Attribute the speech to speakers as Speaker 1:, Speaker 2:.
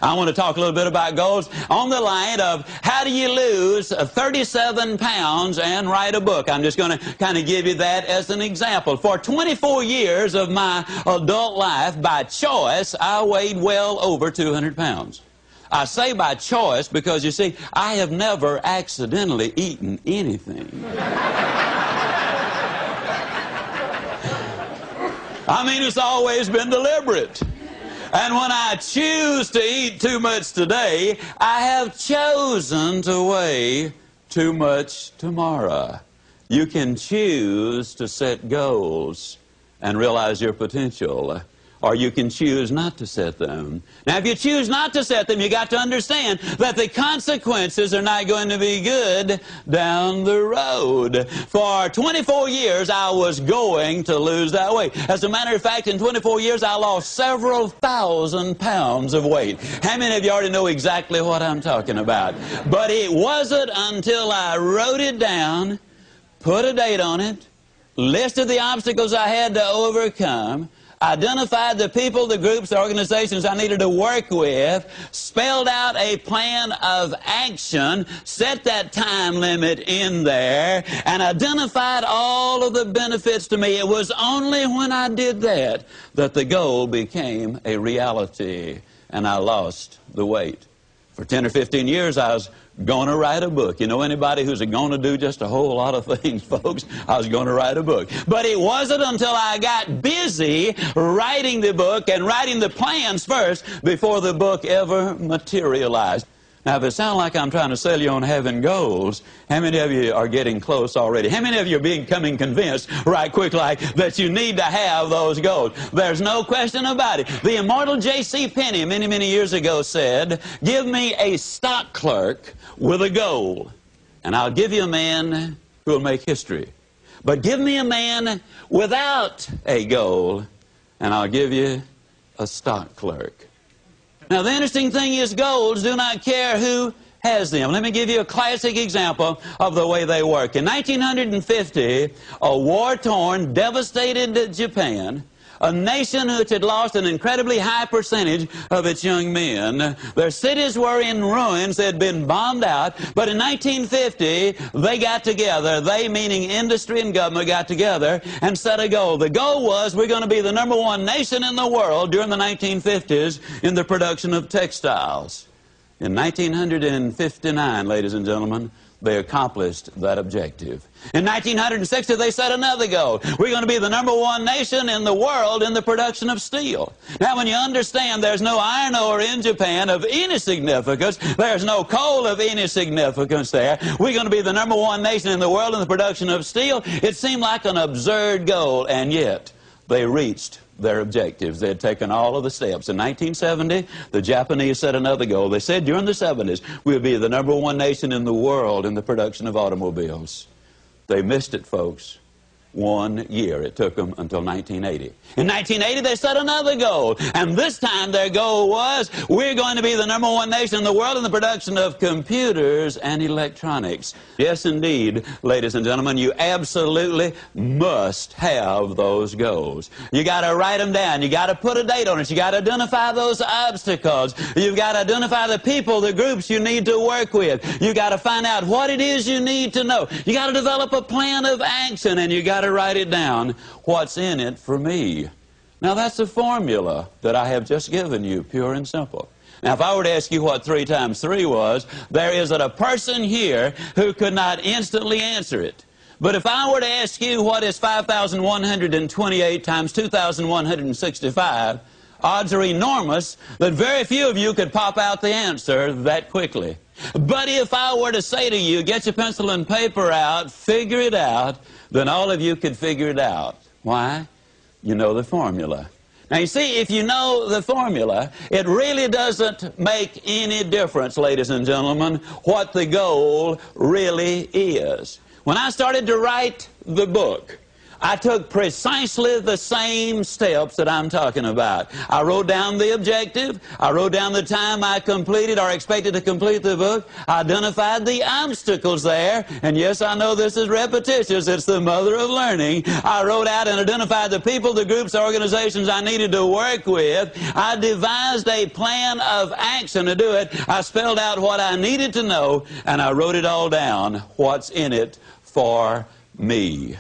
Speaker 1: I want to talk a little bit about goals on the line of how do you lose 37 pounds and write a book. I'm just going to kind of give you that as an example. For 24 years of my adult life, by choice, I weighed well over 200 pounds. I say by choice because, you see, I have never accidentally eaten anything. I mean, it's always been deliberate. And when I choose to eat too much today, I have chosen to weigh too much tomorrow. You can choose to set goals and realize your potential, or you can choose not to set them. Now, if you choose not to set them, you got to understand that the consequences are not going to be good down the road. For 24 years, I was going to lose that weight. As a matter of fact, in 24 years, I lost several thousand pounds of weight. How many of you already know exactly what I'm talking about? But it wasn't until I wrote it down, put a date on it, listed the obstacles I had to overcome, identified the people, the groups, the organizations I needed to work with, spelled out a plan of action, set that time limit in there, and identified all of the benefits to me. It was only when I did that that the goal became a reality, and I lost the weight. For 10 or 15 years, I was going to write a book. You know anybody who's going to do just a whole lot of things, folks? I was going to write a book. But it wasn't until I got busy writing the book and writing the plans first before the book ever materialized. Now, if it sounds like I'm trying to sell you on having goals, how many of you are getting close already? How many of you are becoming convinced right quick like that you need to have those goals? There's no question about it. The immortal J.C. Penney many, many years ago said, "Give me a stock clerk with a goal, and I'll give you a man who will make history. But give me a man without a goal, and I'll give you a stock clerk." Now, the interesting thing is goals do not care who has them. Let me give you a classic example of the way they work. In 1950, a war-torn, devastated Japan, a nation which had lost an incredibly high percentage of its young men. Their cities were in ruins. They had been bombed out. But in 1950, they got together. They, meaning industry and government, got together and set a goal. The goal was we're going to be the #1 nation in the world during the 1950s in the production of textiles. In 1959, ladies and gentlemen, they accomplished that objective. In 1960, they set another goal. We're going to be the #1 nation in the world in the production of steel. Now, when you understand there's no iron ore in Japan of any significance, there's no coal of any significance there, we're going to be the #1 nation in the world in the production of steel, it seemed like an absurd goal, and yet they reached their objectives. They had taken all of the steps. In 1970, the Japanese set another goal. They said during the 70s, we'll be the #1 nation in the world in the production of automobiles. They missed it, folks. 1 year. It took them until 1980. In 1980, they set another goal. And this time their goal was, we're going to be the #1 nation in the world in the production of computers and electronics. Yes, indeed, ladies and gentlemen, you absolutely must have those goals. You got to write them down. You got to put a date on it. You got to identify those obstacles. You've got to identify the people, the groups you need to work with. You got to find out what it is you need to know. You got to develop a plan of action, and you got to write it down. What's in it for me? Now, that's the formula that I have just given you, pure and simple. Now, if I were to ask you what 3 times 3 was, there isn't a person here who could not instantly answer it. But if I were to ask you what is 5,128 times 2,165, odds are enormous that very few of you could pop out the answer that quickly. But if I were to say to you, get your pencil and paper out, figure it out, then all of you could figure it out. Why? You know the formula. Now, you see, if you know the formula, it really doesn't make any difference, ladies and gentlemen, what the goal really is. When I started to write the book, I took precisely the same steps that I'm talking about. I wrote down the objective. I wrote down the time I completed or expected to complete the book. I identified the obstacles there. And yes, I know this is repetitious. It's the mother of learning. I wrote out and identified the people, the groups, the organizations I needed to work with. I devised a plan of action to do it. I spelled out what I needed to know, and I wrote it all down, what's in it for me.